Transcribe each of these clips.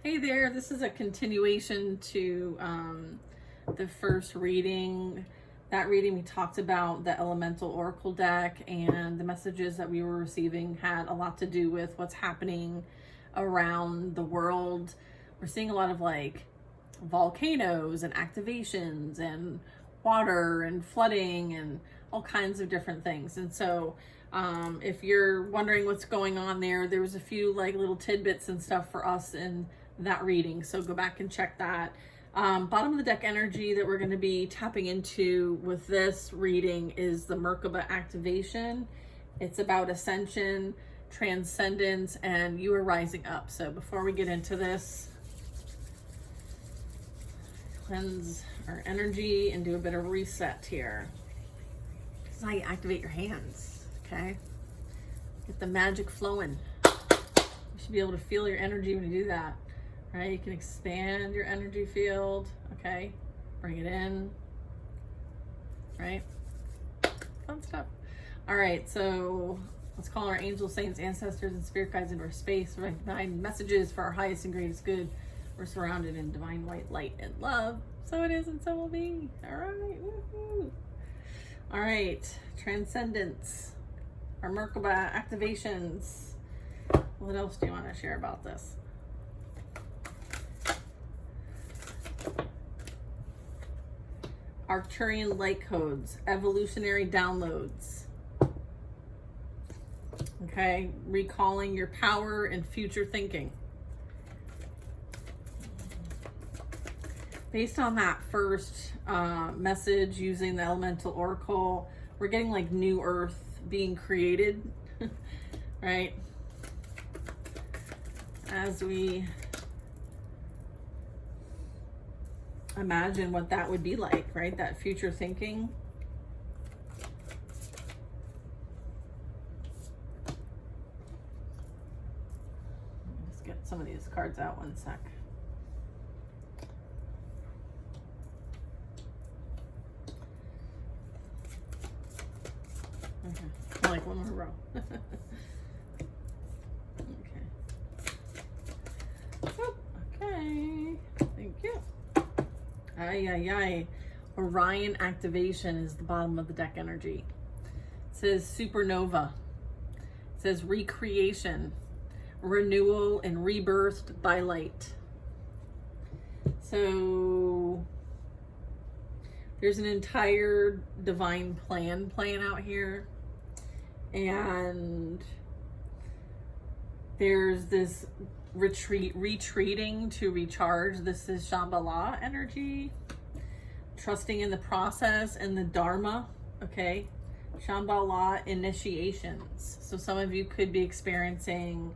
Hey there, this is a continuation to the first reading. That reading we talked about the elemental oracle deck, and the messages that we were receiving had a lot to do with what's happening around the world. We're seeing a lot of like volcanoes and activations and water and flooding and all kinds of different things. And so if you're wondering what's going on there was a few like little tidbits and stuff for us in that reading, so go back and check that. Bottom of the deck energy that we're going to be tapping into with this reading is the Merkaba activation. It's about ascension, transcendence, and you are rising up. So before we get into this, cleanse our energy and do a bit of reset here. This is how you activate your hands, okay? Get the magic flowing. You should be able to feel your energy when you do that, right? You can expand your energy field, okay? Bring it in, right? Fun stuff. All right, so let's call our angels, saints, ancestors, and spirit guides into our space. Divine messages for our highest and greatest good. We're surrounded in divine white light and love. So it is and so will be. All right, woohoo. All right, transcendence. Our Merkaba activations. What else do you want to share about this? Arcturian light codes, evolutionary downloads. Okay, recalling your power and future thinking. Based on that first message using the elemental oracle, we're getting like new earth being created, right? As we imagine what that would be like, right? That future thinking. Let's get some of these cards out one sec. Okay, I like one more row. Okay, thank you. Orion activation is the bottom of the deck energy. It says supernova. It says recreation, renewal, and rebirthed by light. So there's an entire divine plan playing out here. And there's this retreating to recharge. This is Shambhala energy, trusting in the process and the Dharma. Okay, Shambhala initiations. So some of you could be experiencing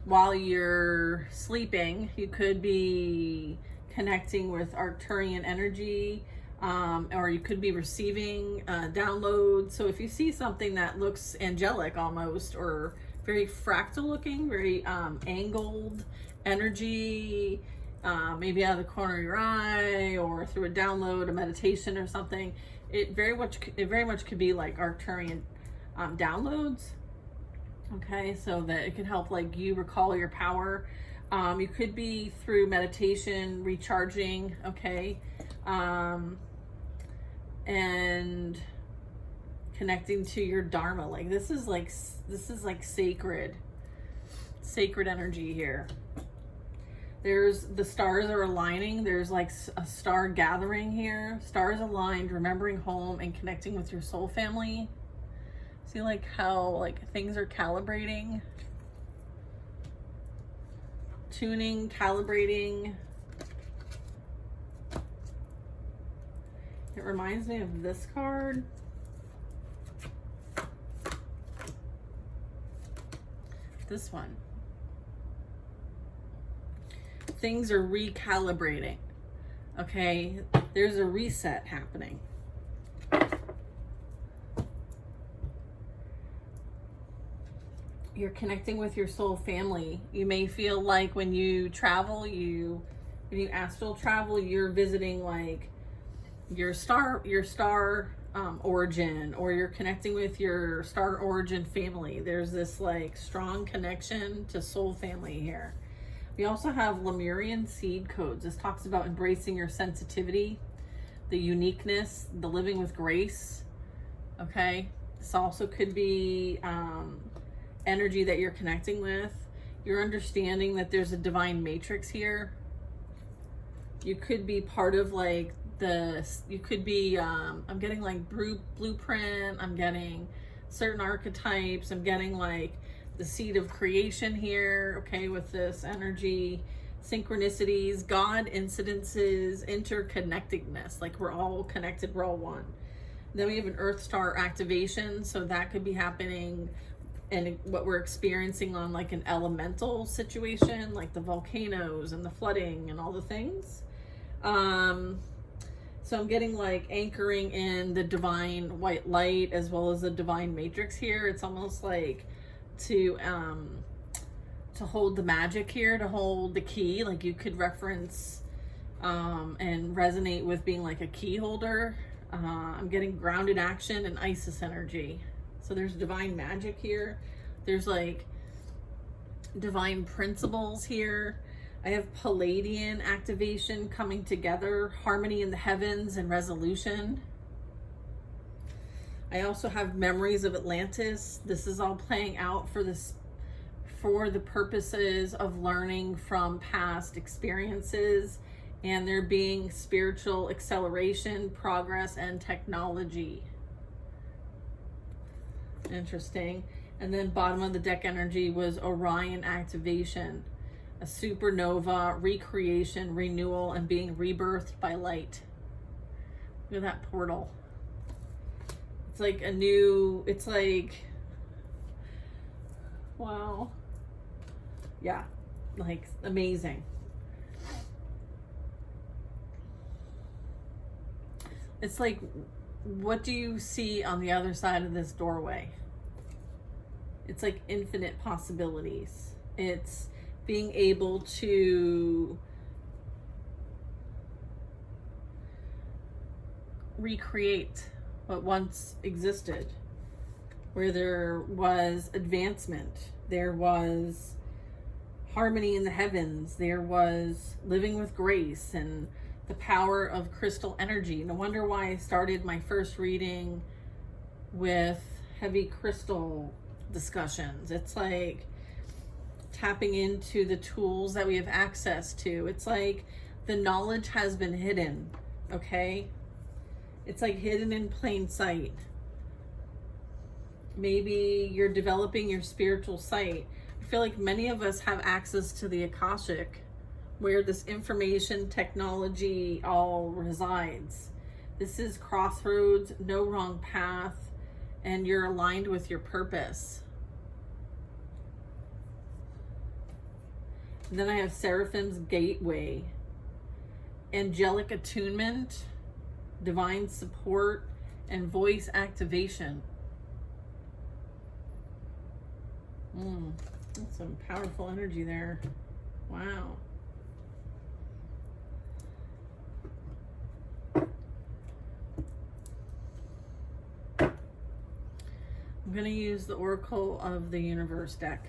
while you're sleeping, you could be connecting with Arcturian energy, or you could be receiving downloads. So if you see something that looks angelic almost, or very fractal looking, very angled energy, maybe out of the corner of your eye or through a download, a meditation or something, it very much could be like Arcturian downloads. Okay, so that it can help like you recall your power. You could be through meditation, recharging, okay, and connecting to your Dharma. Like this is like sacred energy here. There's the stars are aligning. There's like a star gathering here. Stars aligned, remembering home and connecting with your soul family. See like how like things are calibrating, tuning, calibrating. It reminds me of this card. This one. Things are recalibrating. Okay, there's a reset happening. You're connecting with your soul family. You may feel like when you travel, when you astral travel, you're visiting like your star origin, or you're connecting with your star origin family. There's this like strong connection to soul family here. We also have Lemurian seed codes. This talks about embracing your sensitivity, the uniqueness, the living with grace. Okay. This also could be energy that you're connecting with. You're understanding that there's a divine matrix here. You could be part of like you could be, I'm getting like blueprint. I'm getting certain archetypes. I'm getting like the seed of creation here, okay, with this energy, synchronicities, God incidences, interconnectedness, like we're all connected, we're all one. Then we have an Earth Star activation, so that could be happening and what we're experiencing on like an elemental situation, like the volcanoes and the flooding and all the things. So I'm getting like anchoring in the divine white light as well as the divine matrix here. It's almost like to hold the magic here, to hold the key. Like you could reference and resonate with being like a key holder. I'm getting grounded action and Isis energy. So there's divine magic here. There's like divine principles here. I have Palladian activation coming together, harmony in the heavens and resolution. I also have memories of Atlantis. This is all playing out for the purposes of learning from past experiences and there being spiritual acceleration, progress, and technology. Interesting. And then bottom of the deck energy was Orion activation, a supernova, recreation, renewal, and being rebirthed by light. Look at that portal. It's like a new, it's like, wow. Yeah, like amazing. It's like, what do you see on the other side of this doorway? It's like infinite possibilities. It's being able to recreate what once existed, where there was advancement, there was harmony in the heavens, there was living with grace and the power of crystal energy. No wonder why I started my first reading with heavy crystal discussions. It's like tapping into the tools that we have access to. It's like the knowledge has been hidden, okay? It's like hidden in plain sight. Maybe you're developing your spiritual sight. I feel like many of us have access to the Akashic, where this information technology all resides. This is crossroads, no wrong path, and you're aligned with your purpose. And then I have Seraphim's Gateway, angelic attunement, divine support, and voice activation. That's some powerful energy there. Wow. I'm going to use the Oracle of the Universe deck.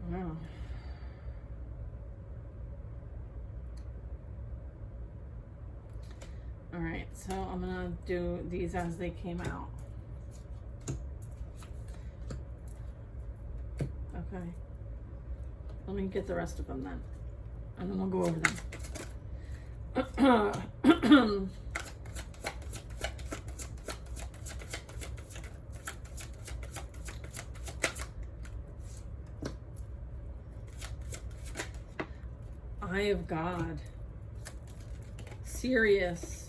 Wow. All right, so I'm going to do these as they came out. Okay, let me get the rest of them then, and then we'll go over them. Eye of God, Sirius,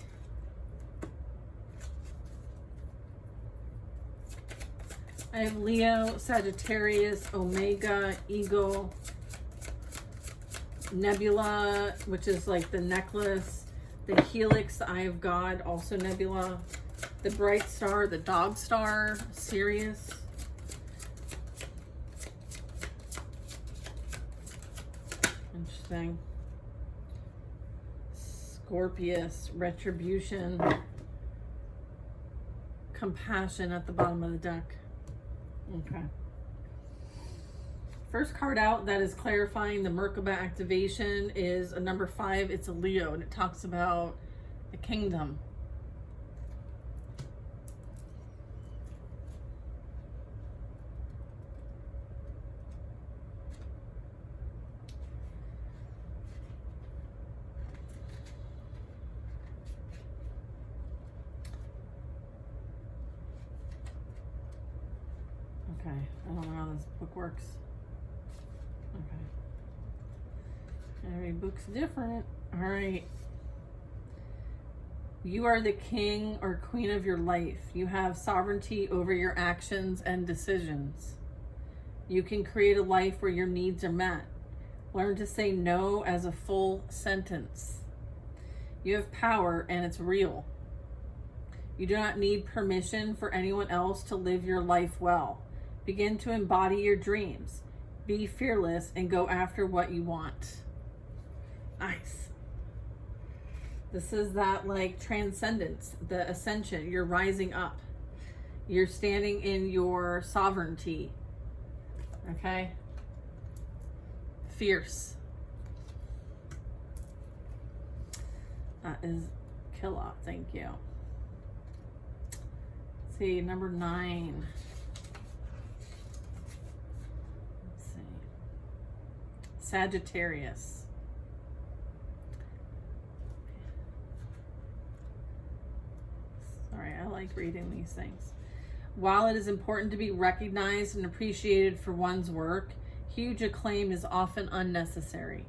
I have Leo, Sagittarius, Omega, Eagle, Nebula, which is like the necklace, the Helix, the Eye of God, also Nebula, the Bright Star, the Dog Star, Sirius. Interesting. Scorpius, retribution, compassion at the bottom of the deck. Okay. First card out that is clarifying the Merkaba activation is a number 5. It's a Leo, and it talks about the kingdom. Okay, I don't know how this book works. Okay. Every book's different. All right. You are the king or queen of your life. You have sovereignty over your actions and decisions. You can create a life where your needs are met. Learn to say no as a full sentence. You have power and it's real. You do not need permission for anyone else to live your life well. Begin to embody your dreams. Be fearless and go after what you want. Nice. This is that like transcendence, the ascension. You're rising up. You're standing in your sovereignty. Okay? Fierce. That is killer. Thank you. Let's see, number 9. Sagittarius. Sorry, I like reading these things. While it is important to be recognized and appreciated for one's work, huge acclaim is often unnecessary.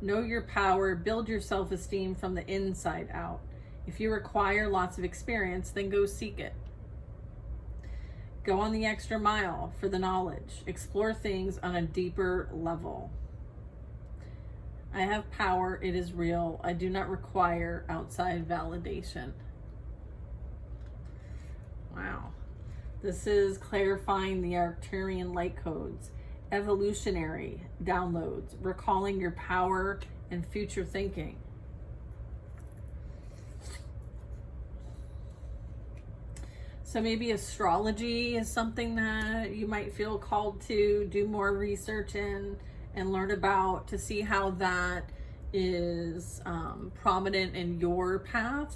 Know your power, build your self-esteem from the inside out. If you require lots of experience, then go seek it. Go on the extra mile for the knowledge. Explore things on a deeper level. I have power. It is real. I do not require outside validation. Wow. This is clarifying the Arcturian light codes, evolutionary downloads, recalling your power and future thinking. So maybe astrology is something that you might feel called to do more research in and learn about, to see how that is prominent in your path.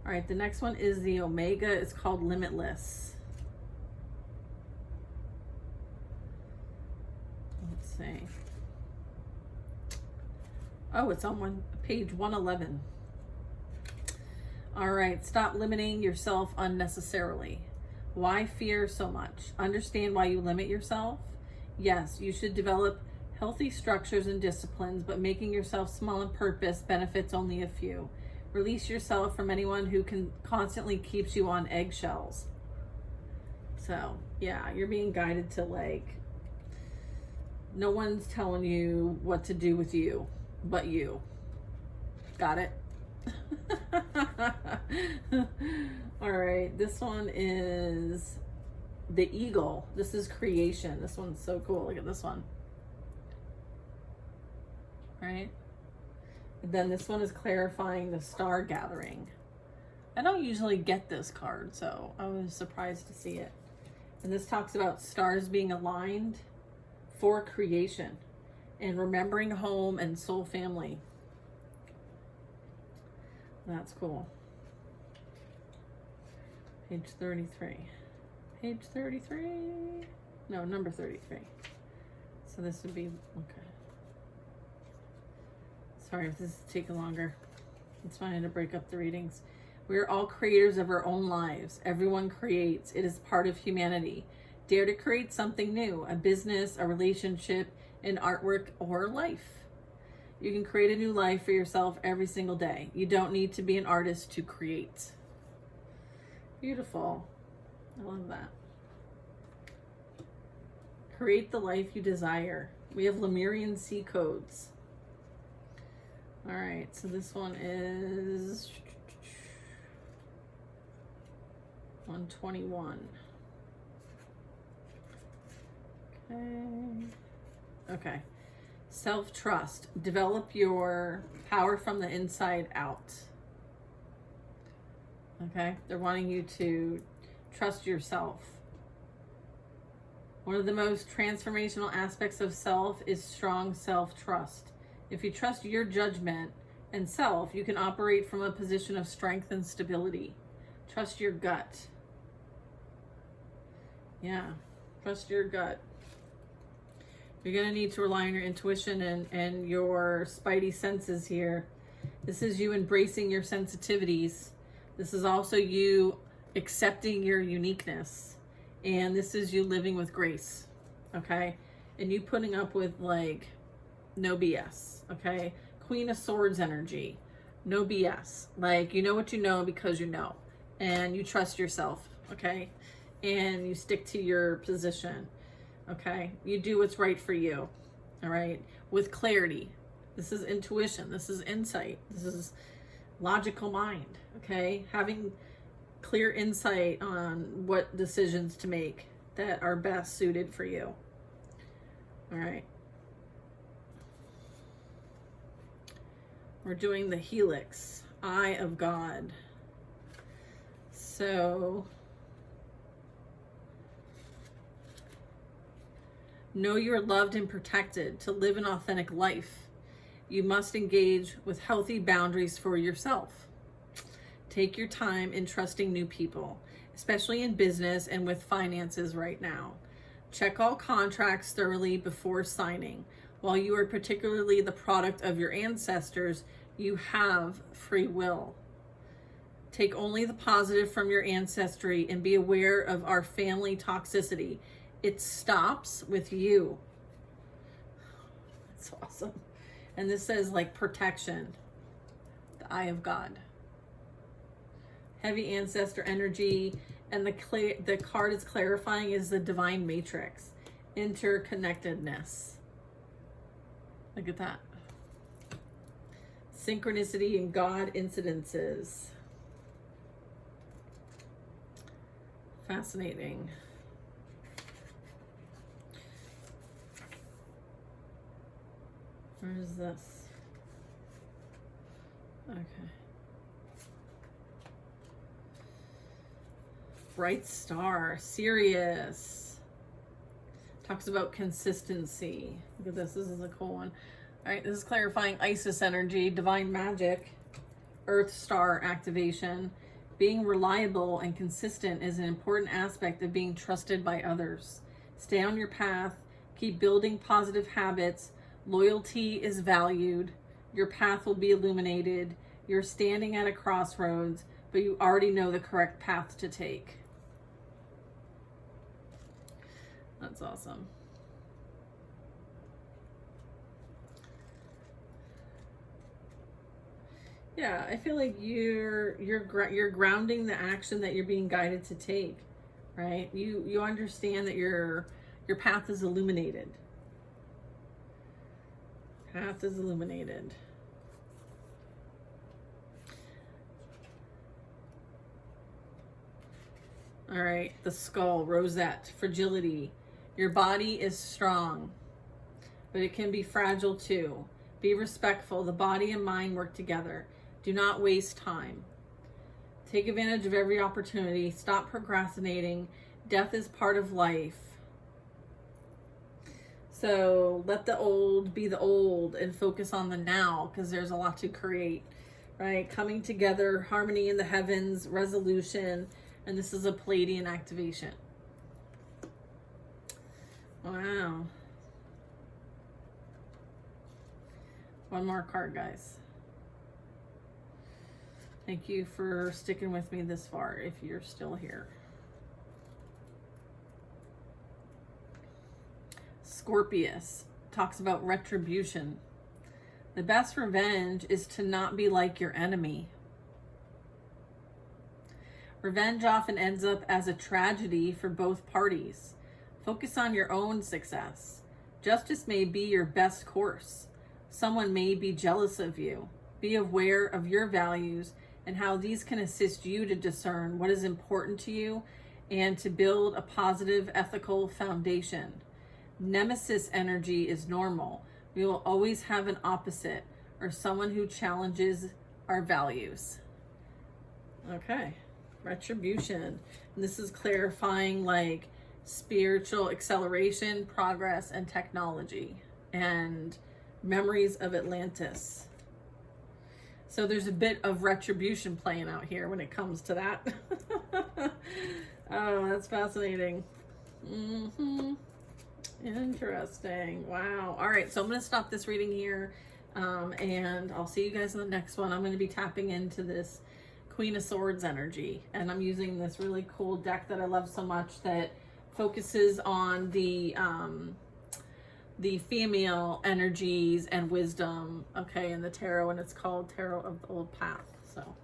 All right, the next one is the Omega. It's called Limitless. Let's see. Oh, it's on page 111. All right, stop limiting yourself unnecessarily. Why fear so much? Understand why you limit yourself. Yes, you should develop healthy structures and disciplines, but making yourself small in purpose benefits only a few. Release yourself from anyone who constantly keeps you on eggshells. So, yeah, you're being guided to like, no one's telling you what to do with you, but you. Got it? All right, this one is the eagle. This is creation. This one's so cool. Look at this one. Right? And then this one is clarifying the star gathering. I don't usually get this card, so I was surprised to see it. And this talks about stars being aligned for creation and remembering home and soul family. That's cool. Page 33. Page 33? No, number 33. So this would be, okay. Sorry if this is taking longer. It's fine to break up the readings. We are all creators of our own lives. Everyone creates. It is part of humanity. Dare to create something new, a business, a relationship, an artwork, or life. You can create a new life for yourself every single day. You don't need to be an artist to create. Beautiful. I love that. Create the life you desire. We have Lemurian sea codes. All right, so this one is 121. Okay. Okay. Self-trust. Develop your power from the inside out. Okay? They're wanting you to trust yourself. One of the most transformational aspects of self is strong self-trust. If you trust your judgment and self, you can operate from a position of strength and stability. Trust your gut. Yeah, trust your gut. You're going to need to rely on your intuition and your spidey senses here. This is you embracing your sensitivities. This is also you accepting your uniqueness. And this is you living with grace. Okay? And you putting up with like no BS. Okay? Queen of Swords energy. No BS. Like, you know what you know because you know. And you trust yourself. Okay? And you stick to your position. Okay? You do what's right for you. All right? With clarity. This is intuition. This is insight. This is logical mind. Okay? Having clear insight on what decisions to make that are best suited for you. All right. We're doing the helix, eye of God. So, know you're loved and protected. To live an authentic life, you must engage with healthy boundaries for yourself. Take your time in trusting new people, especially in business and with finances right now. Check all contracts thoroughly before signing. While you are particularly the product of your ancestors, you have free will. Take only the positive from your ancestry and be aware of our family toxicity. It stops with you. That's awesome. And this says like protection, the eye of God. Heavy ancestor energy, and the card is clarifying is the divine matrix, interconnectedness. Look at that. Synchronicity and God incidences. Fascinating. Where is this? Okay. Bright star, Sirius. Talks about consistency. Look at this. This is a cool one. All right, this is clarifying Isis energy, divine magic, Earth star activation. Being reliable and consistent is an important aspect of being trusted by others. Stay on your path. Keep building positive habits. Loyalty is valued. Your path will be illuminated. You're standing at a crossroads, but you already know the correct path to take. That's awesome. Yeah, I feel like you're grounding the action that you're being guided to take, right? You understand that your path is illuminated. Path is illuminated. All right, the skull, rosette, fragility. Your body is strong, but it can be fragile too. Be respectful. The body and mind work together. Do not waste time. Take advantage of every opportunity. Stop procrastinating. Death is part of life. So let the old be the old and focus on the now, because there's a lot to create, right? Coming together, harmony in the heavens, resolution, and this is a Palladian activation. Wow. One more card, guys. Thank you for sticking with me this far, if you're still here. Scorpius talks about retribution. The best revenge is to not be like your enemy. Revenge often ends up as a tragedy for both parties. Focus on your own success. Justice may be your best course. Someone may be jealous of you. Be aware of your values and how these can assist you to discern what is important to you and to build a positive ethical foundation. Nemesis energy is normal, We will always have an opposite or someone who challenges our values. Okay, retribution. And this is clarifying like spiritual acceleration, progress, and technology, and memories of Atlantis. So there's a bit of retribution playing out here when it comes to that. Oh, that's fascinating. Interesting. Wow. All right, so I'm going to stop this reading here, and I'll see you guys in the next one. I'm going to be tapping into this Queen of Swords energy, and I'm using this really cool deck that I love so much that focuses on the female energies and wisdom, okay, in the tarot, and it's called Tarot of the Old Path. So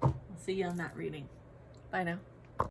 I'll see you on that reading. Bye now.